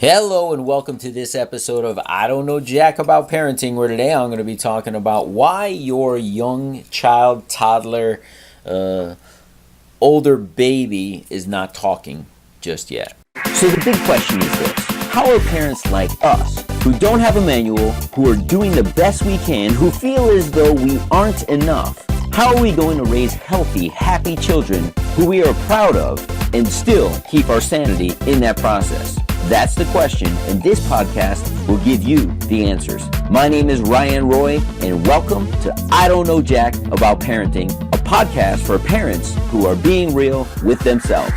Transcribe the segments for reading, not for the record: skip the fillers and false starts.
Hello and welcome to this episode of I Don't Know Jack About Parenting, where today I'm going to be talking about why your young child, toddler, older baby is not talking just yet. So the big question is this: how are parents like us, who don't have a manual, who are doing the best we can, who feel as though we aren't enough, how are we going to raise healthy, happy children who we are proud of and still keep our sanity in that process? That's the question, and this podcast will give you the answers. My name is Ryan Roy, and welcome to I Don't Know Jack About Parenting, a podcast for parents who are being real with themselves.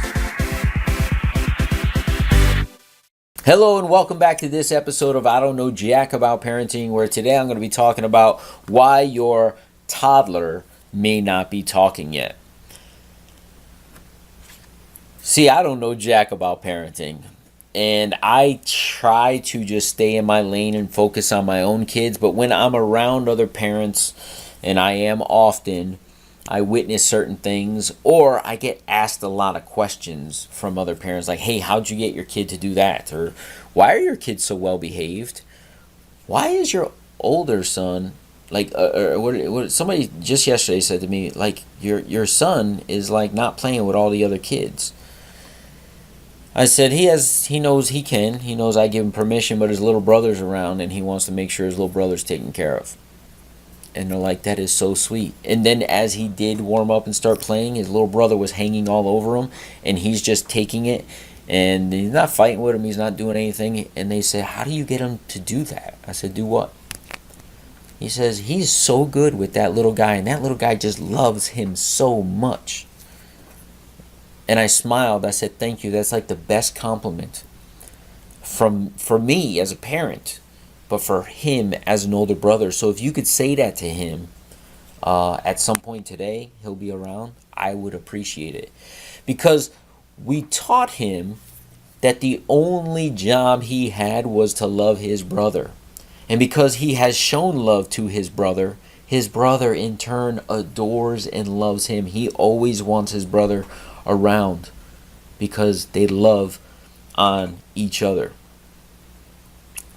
Hello and welcome back to this episode of I Don't Know Jack About Parenting, where today I'm going to be talking about why your toddler may not be talking yet. See, I don't know jack about parenting. And I try to just stay in my lane and focus on my own kids. But when I'm around other parents, and I am often, I witness certain things, or I get asked a lot of questions from other parents like, hey, how'd you get your kid to do that? Or why are your kids so well behaved? Why is your older son, like, what somebody just yesterday said to me, like, your son is like not playing with all the other kids. I said he knows he can. He knows I give him permission, but his little brother's around and he wants to make sure his little brother's taken care of. And they're like, that is so sweet. And then as he did warm up and start playing, his little brother was hanging all over him and he's just taking it. And he's not fighting with him. He's not doing anything. And they said, how do you get him to do that? I said, do what? He says, he's so good with that little guy. And that little guy just loves him so much. And I smiled. I said, thank you. That's like the best compliment for me as a parent, but for him as an older brother. So if you could say that to him at some point today, he'll be around, I would appreciate it. Because we taught him that the only job he had was to love his brother. And because he has shown love to his brother in turn adores and loves him. He always wants his brother around because they love on each other.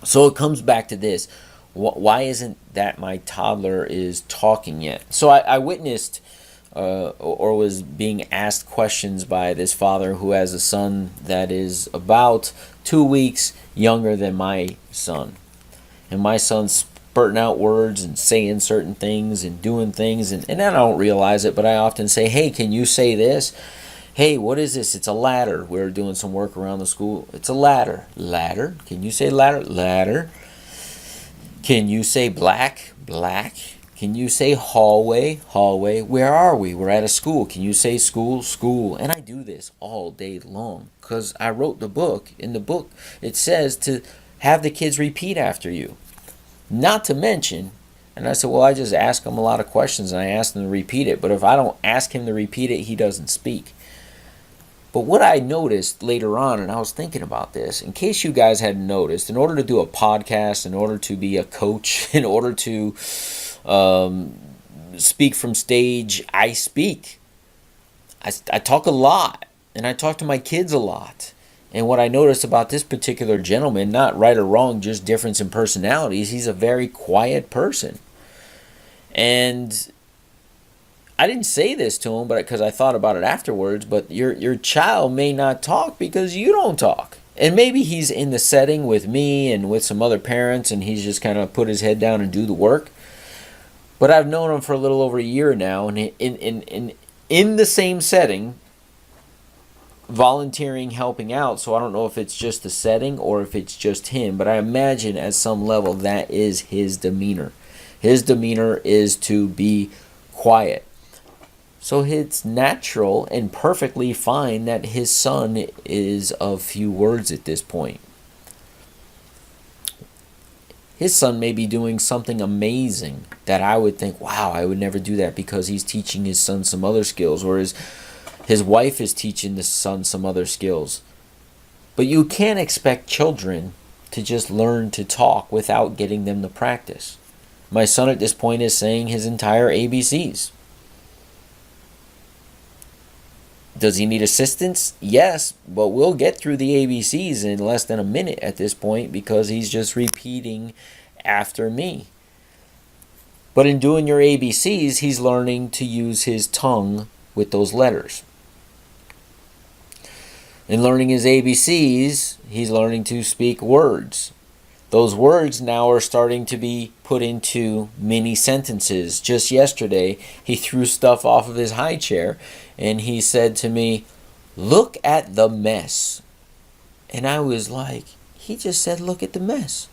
So it comes back to this: why isn't that my toddler is talking yet? So I witnessed or was being asked questions by this father who has a son that is about 2 weeks younger than my son, and my son's spurting out words and saying certain things and doing things, and I don't realize it, but I often say, hey, can you say this? Hey, what is this? It's a ladder. We're doing some work around the school. It's a ladder. Ladder. Can you say ladder? Ladder. Can you say black? Black. Can you say hallway? Hallway. Where are we? We're at a school. Can you say school? School. And I do this all day long because I wrote the book. In the book, it says to have the kids repeat after you. Not to mention, and I said, well, I just ask him a lot of questions and I ask him to repeat it. But if I don't ask him to repeat it, he doesn't speak. But what I noticed later on, and I was thinking about this, in case you guys hadn't noticed, in order to do a podcast, in order to be a coach, in order to speak from stage, I speak. I talk a lot, and I talk to my kids a lot. And what I noticed about this particular gentleman, not right or wrong, just difference in personalities, he's a very quiet person. And I didn't say this to him, but because I thought about it afterwards. But your child may not talk because you don't talk, and maybe he's in the setting with me and with some other parents, and he's just kind of put his head down and do the work. But I've known him for a little over a year now, and in the same setting, volunteering, helping out. So I don't know if it's just the setting or if it's just him, but I imagine at some level that is his demeanor. His demeanor is to be quiet. So it's natural and perfectly fine that his son is of few words at this point. His son may be doing something amazing that I would think, wow, I would never do that, because he's teaching his son some other skills, or his wife is teaching the son some other skills. But you can't expect children to just learn to talk without getting them to practice. My son at this point is saying his entire ABCs. Does he need assistance? Yes, but we'll get through the ABCs in less than a minute at this point because he's just repeating after me. But in doing your ABCs, he's learning to use his tongue with those letters. In learning his ABCs, he's learning to speak words. Those words now are starting to be put into mini sentences. Just yesterday, he threw stuff off of his high chair and he said to me, "Look at the mess." And I was like, he just said, "Look at the mess."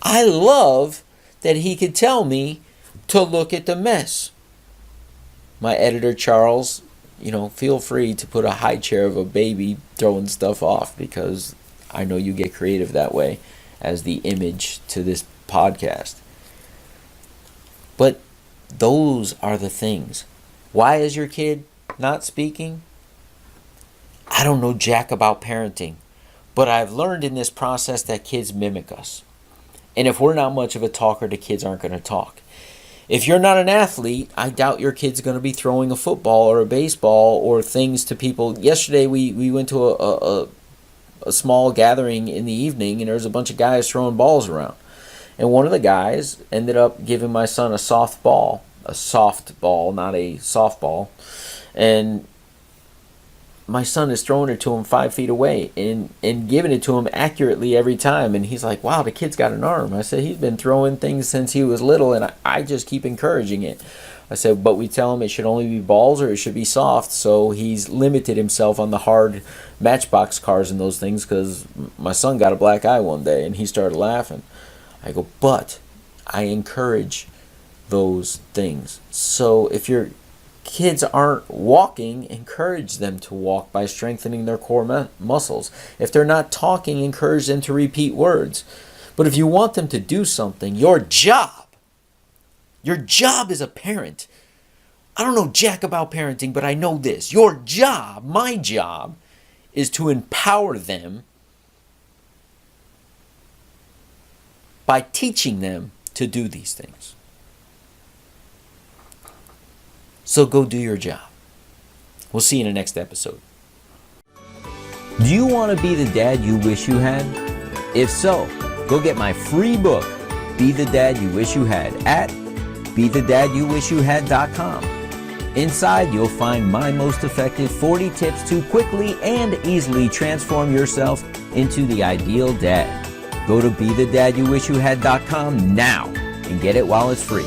I love that he could tell me to look at the mess. My editor, Charles, feel free to put a high chair of a baby throwing stuff off because I know you get creative that way as the image to this podcast. But those are the things. Why is your kid not speaking? I don't know jack about parenting, but I've learned in this process that kids mimic us. And if we're not much of a talker, the kids aren't going to talk. If you're not an athlete, I doubt your kid's going to be throwing a football or a baseball or things to people. Yesterday we went to a small gathering in the evening and there was a bunch of guys throwing balls around. And one of the guys ended up giving my son a soft ball, not a softball. And my son is throwing it to him 5 feet away and giving it to him accurately every time. And he's like, "Wow, the kid's got an arm." I said, "He's been throwing things since he was little, and I just keep encouraging it." I said, "But we tell him it should only be balls or it should be soft." So he's limited himself on the hard Matchbox cars and those things because my son got a black eye one day and he started laughing. I go, but I encourage those things. So if your kids aren't walking, encourage them to walk by strengthening their core muscles. If they're not talking, encourage them to repeat words. But if you want them to do something, your job as a parent, I don't know jack about parenting, but I know this. Your job, my job, is to empower them by teaching them to do these things. So go do your job. We'll see you in the next episode. Do you want to be the dad you wish you had? If so, go get my free book, Be the Dad You Wish You Had, at BeTheDadYouWishYouHad.com. Inside, you'll find my most effective 40 tips to quickly and easily transform yourself into the ideal dad. Go to BeTheDadYouWishYouHad.com now and get it while it's free.